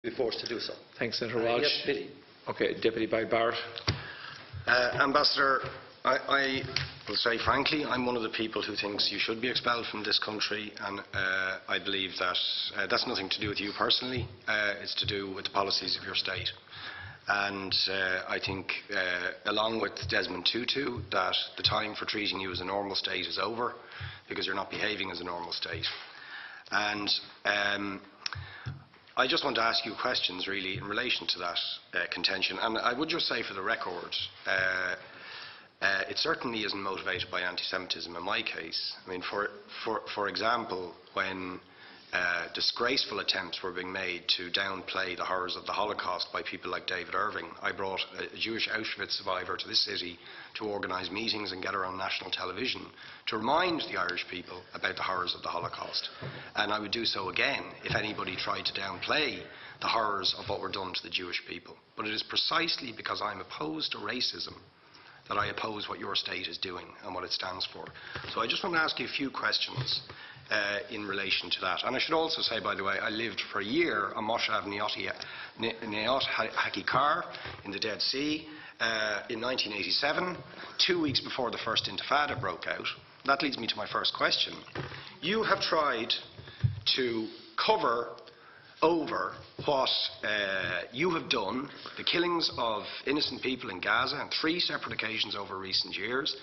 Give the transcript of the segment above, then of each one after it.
be forced to do so. Thanks, Senator Walsh. Yes, pity. Okay, Deputy Boyd Barrett. Ambassador, I will say frankly, I'm one of the people who thinks you should be expelled from this country, and I believe that that's nothing to do with you personally. It's to do with the policies of your state. And I think, along with Desmond Tutu, that the time for treating you as a normal state is over, because you're not behaving as a normal state. And I just want to ask you questions, really, in relation to that contention. And I would just say, for the record, it certainly isn't motivated by anti-Semitism in my case. I mean, for example, when disgraceful attempts were being made to downplay the horrors of the Holocaust by people like David Irving, I brought a Jewish Auschwitz survivor to this city to organise meetings and get her on national television to remind the Irish people about the horrors of the Holocaust. And I would do so again if anybody tried to downplay the horrors of what were done to the Jewish people. But it is precisely because I'm opposed to racism that I oppose what your state is doing and what it stands for. So I just want to ask you a few questions in relation to that. And I should also say, by the way, I lived for a year on Moshav Neot Hakikar in the Dead Sea in 1987, 2 weeks before the first Intifada broke out. That leads me to my first question. You have tried to cover over what you have done, the killings of innocent people in Gaza on 3 separate occasions over recent years,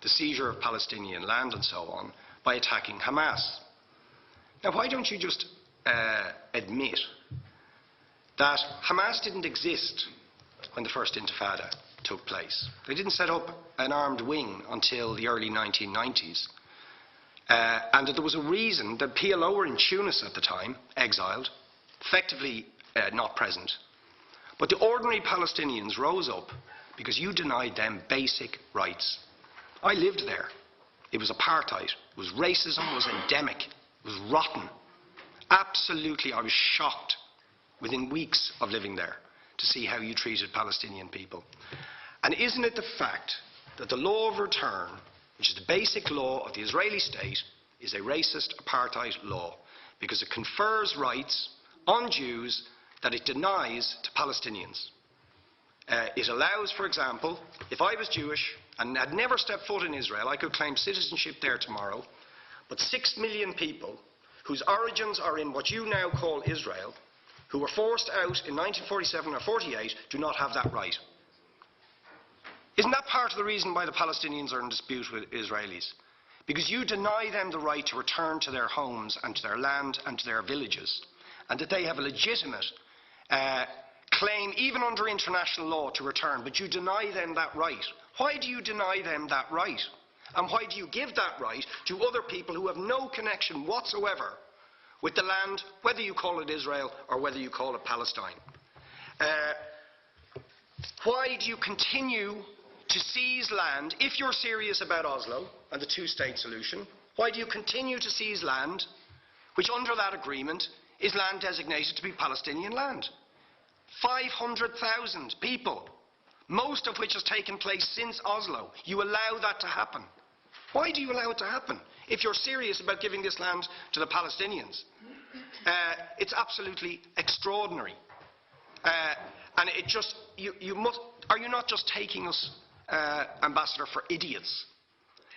the seizure of Palestinian land and so on, by attacking Hamas. Now, why don't you just admit that Hamas didn't exist when the first Intifada took place? They didn't set up an armed wing until the early 1990s. And that there was a reason that PLO were in Tunis at the time, exiled, effectively not present. But the ordinary Palestinians rose up because you denied them basic rights. I lived there. It was apartheid. It was racism. It was endemic. It was rotten. Absolutely, I was shocked within weeks of living there to see how you treated Palestinian people. And isn't it the fact that the law of return, which is the basic law of the Israeli state, is a racist apartheid law because it confers rights on Jews that it denies to Palestinians? It allows, for example, if I was Jewish and had never stepped foot in Israel, I could claim citizenship there tomorrow, but 6 million people whose origins are in what you now call Israel, who were forced out in 1947 or 48, do not have that right. Isn't that part of the reason why the Palestinians are in dispute with Israelis? Because you deny them the right to return to their homes and to their land and to their villages, and that they have a legitimate claim, even under international law, to return, but you deny them that right. Why do you deny them that right? And why do you give that right to other people who have no connection whatsoever with the land, whether you call it Israel or whether you call it Palestine? Why do you continue to seize land, if you're serious about Oslo and the two-state solution? Why do you continue to seize land, which under that agreement is land designated to be Palestinian land? 500,000 people, most of which has taken place since Oslo. You allow that to happen. Why do you allow it to happen if you're serious about giving this land to the Palestinians? It's absolutely extraordinary. And it just, are you not just taking us, Ambassador, for idiots?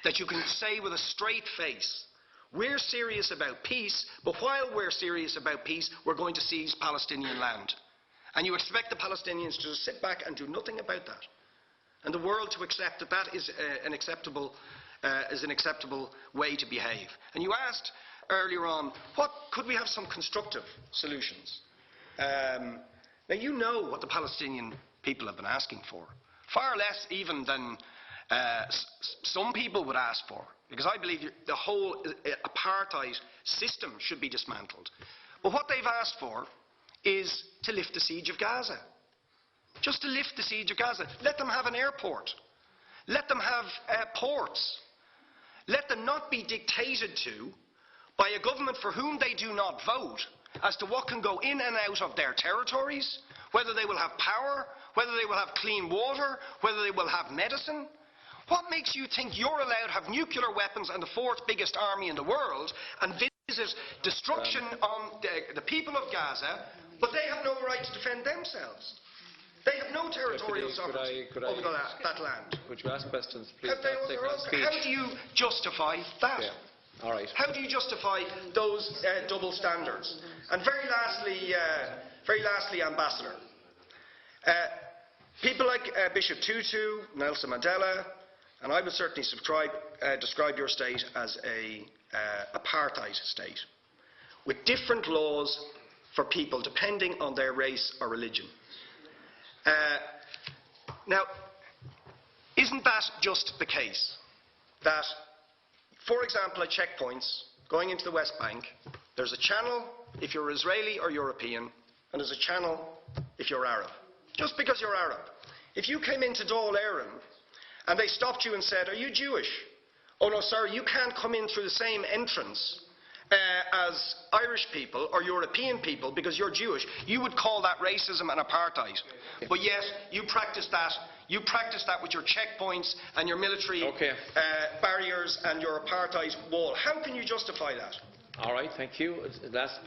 That you can say with a straight face, we're serious about peace, but while we're serious about peace, we're going to seize Palestinian land. And you expect the Palestinians to just sit back and do nothing about that. And the world to accept that that is an acceptable way to behave. And you asked earlier on, could we have some constructive solutions? Now, you know what the Palestinian people have been asking for. Far less even than some people would ask for. Because I believe the whole apartheid system should be dismantled. But what they've asked for is to lift the siege of Gaza. Just to lift the siege of Gaza. Let them have an airport. Let them have ports. Let them not be dictated to by a government for whom they do not vote as to what can go in and out of their territories, whether they will have power, whether they will have clean water, whether they will have medicine. What makes you think you're allowed to have nuclear weapons and the 4th biggest army in the world and visit destruction on the people of Gaza But they have no right to defend themselves. They have no territorial sovereignty over that land. Would you ask questions, please? How do you justify that? Yeah. All right. How do you justify those double standards? And very lastly, Ambassador, people like Bishop Tutu, Nelson Mandela, and I would certainly describe your state as a apartheid state, with different laws for people depending on their race or religion. Now, isn't that just the case that, for example, at checkpoints going into the West Bank, there's a channel if you're Israeli or European, and there's a channel if you're Arab, just because you're Arab. If you came into Dáil Éireann and they stopped you and said, "Are you Jewish?" "Oh no, sorry, you can't come in through the same entrance as Irish people or European people because you're Jewish," you would call that racism and apartheid. But yet, you practice that. You practice that with your checkpoints and your military barriers and your apartheid wall. How can you justify that? All right, thank you. Last,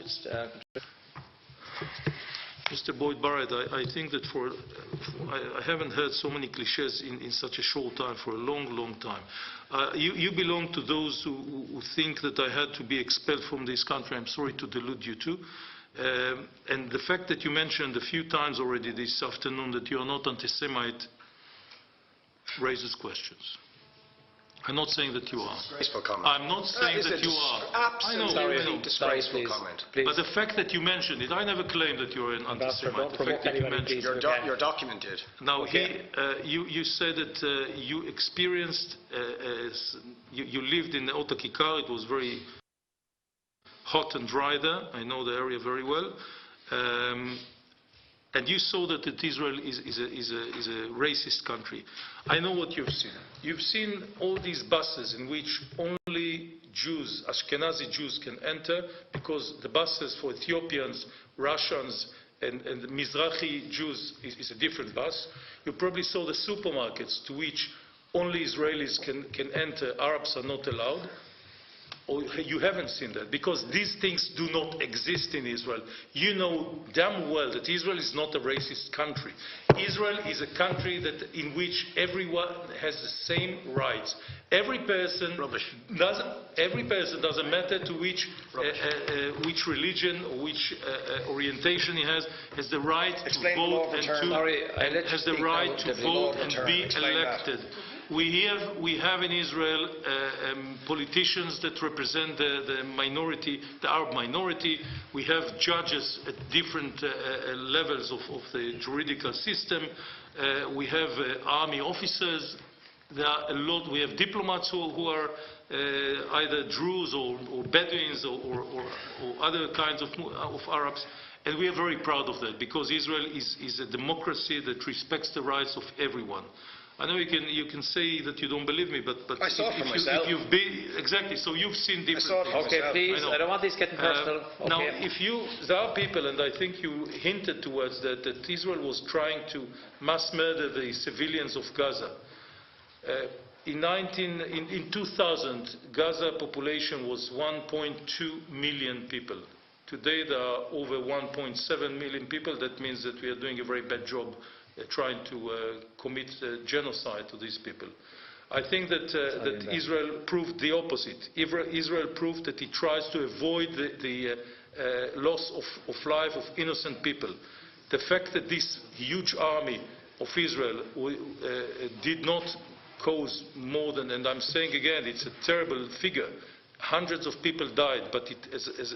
Mr. Boyd Barrett, I think that I haven't heard so many cliches in such a short time for a long, long time. You belong to those who think that I had to be expelled from this country. I'm sorry to delude you too. And the fact that you mentioned a few times already this afternoon that you are not anti-Semite raises questions. I'm not saying that you are. Disgraceful comment. I'm not saying that you are. Absolutely disgraceful comment. Please. But the fact that you mentioned it, I never claimed that you're an anti-Semite. The fact that you mentioned it. Your document did. Now, you said that you experienced, you lived in the Otakikar. It was very hot and dry there. I know the area very well. And you saw that Israel is a racist country. I know what you've seen. You've seen all these buses in which only Jews, Ashkenazi Jews, can enter because the buses for Ethiopians, Russians, and Mizrahi Jews is a different bus. You probably saw the supermarkets to which only Israelis can enter. Arabs are not allowed. Or you haven't seen that, because these things do not exist in Israel. You know damn well that Israel is not a racist country. Israel is a country in which everyone has the same rights. Every person doesn't matter to which religion or which orientation he has the right to vote and be elected. We have in Israel politicians that represent the minority, the Arab minority. We have judges at different levels of the juridical system. We have army officers. There are a lot. We have diplomats who are either Druze or Bedouins or other kinds of Arabs. And we are very proud of that, because Israel is a democracy that respects the rights of everyone. I know you can say that you don't believe me, but I saw it for myself. Exactly, so you've seen different things. Okay, please, I don't want this getting personal. Now, there are people, and I think you hinted towards that Israel was trying to mass murder the civilians of Gaza. In 2000, Gaza population was 1.2 million people. Today there are over 1.7 million people. That means that we are doing a very bad job trying to commit genocide to these people. I think that Israel proved the opposite. Israel proved that it tries to avoid the loss of life of innocent people. The fact that this huge army of Israel did not cause more than, and I'm saying again, it's a terrible figure, hundreds of people died, but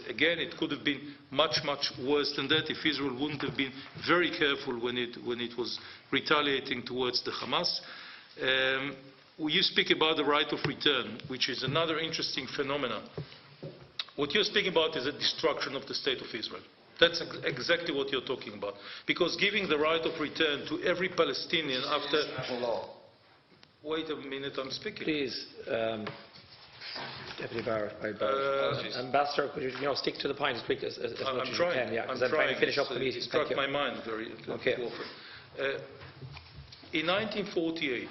again, it could have been much, much worse than that if Israel wouldn't have been very careful when it was retaliating towards the Hamas. You speak about the right of return, which is another interesting phenomenon. What you're speaking about is a destruction of the state of Israel. That's exactly what you're talking about. Because giving the right of return to every Palestinian after... Wait a minute, I'm speaking. Please. Deputy Barrett, Ambassador, could you stick to the point as quick as much as you can? Yeah, because I'm trying to finish up the meeting. It struck my mind very often. In 1948,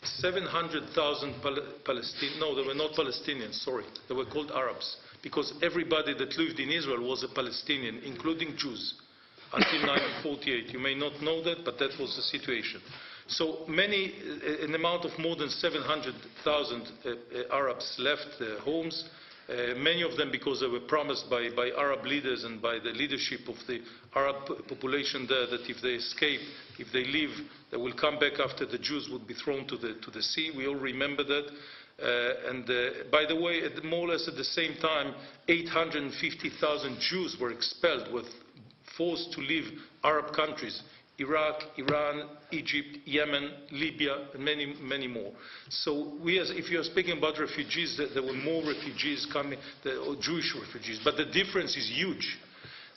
700,000 Palestinians, no, they were not Palestinians, sorry, they were called Arabs, because everybody that lived in Israel was a Palestinian, including Jews. until 1948. You may not know that, but that was the situation. So an amount of more than 700,000 Arabs left their homes, many of them because they were promised by Arab leaders and by the leadership of the Arab population there that if they escape, if they leave, they will come back after the Jews would be thrown to the sea. We all remember that. By the way, more or less at the same time, 850,000 Jews were expelled, were forced to leave Arab countries. Iraq, Iran, Egypt, Yemen, Libya, and many, many more. So if you are speaking about refugees, there were more refugees coming, or Jewish refugees, but the difference is huge.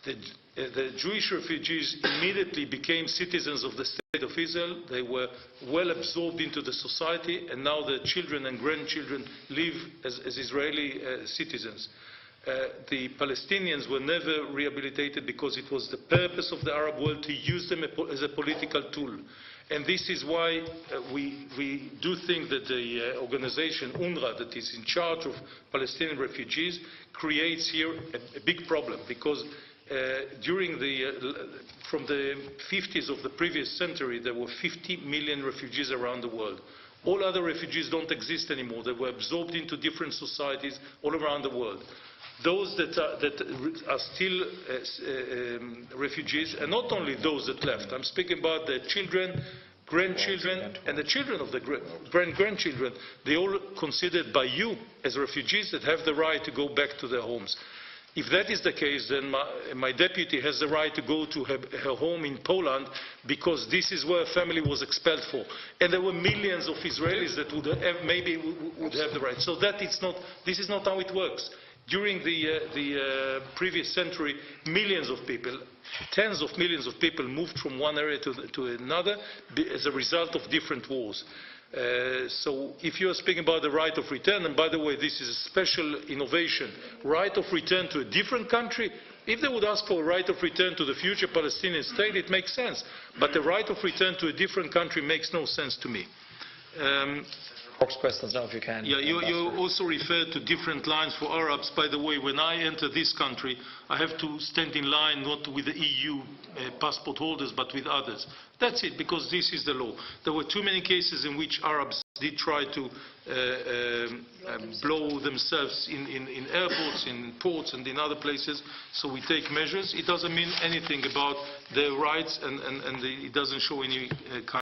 The Jewish refugees immediately became citizens of the State of Israel. They were well absorbed into the society, and now their children and grandchildren live as Israeli citizens. The Palestinians were never rehabilitated because it was the purpose of the Arab world to use them as a political tool. And this is why we do think that the organization UNRWA, that is in charge of Palestinian refugees, creates here a big problem, because from the 50s of the previous century, there were 50 million refugees around the world. All other refugees don't exist anymore. They were absorbed into different societies all around the world. Those that are still refugees, and not only those that left, I'm speaking about their children, grandchildren, and the children of the grandchildren, they all considered by you as refugees that have the right to go back to their homes. If that is the case, then my deputy has the right to go to her home in Poland, because this is where family was expelled for. And there were millions of Israelis that would have, maybe would have the right. So this is not how it works. During the previous century, millions of people, tens of millions of people moved from one area to another as a result of different wars. So if you are speaking about the right of return, and by the way, this is a special innovation, right of return to a different country, if they would ask for a right of return to the future Palestinian state, it makes sense. But the right of return to a different country makes no sense to me. Questions now, if you can. Yeah, you also referred to different lines for Arabs. By the way, when I enter this country, I have to stand in line not with the EU passport holders, but with others. That's it, because this is the law. There were too many cases in which Arabs did try to blow themselves in airports, in ports, and in other places. So we take measures. It doesn't mean anything about their rights, and it doesn't show any kind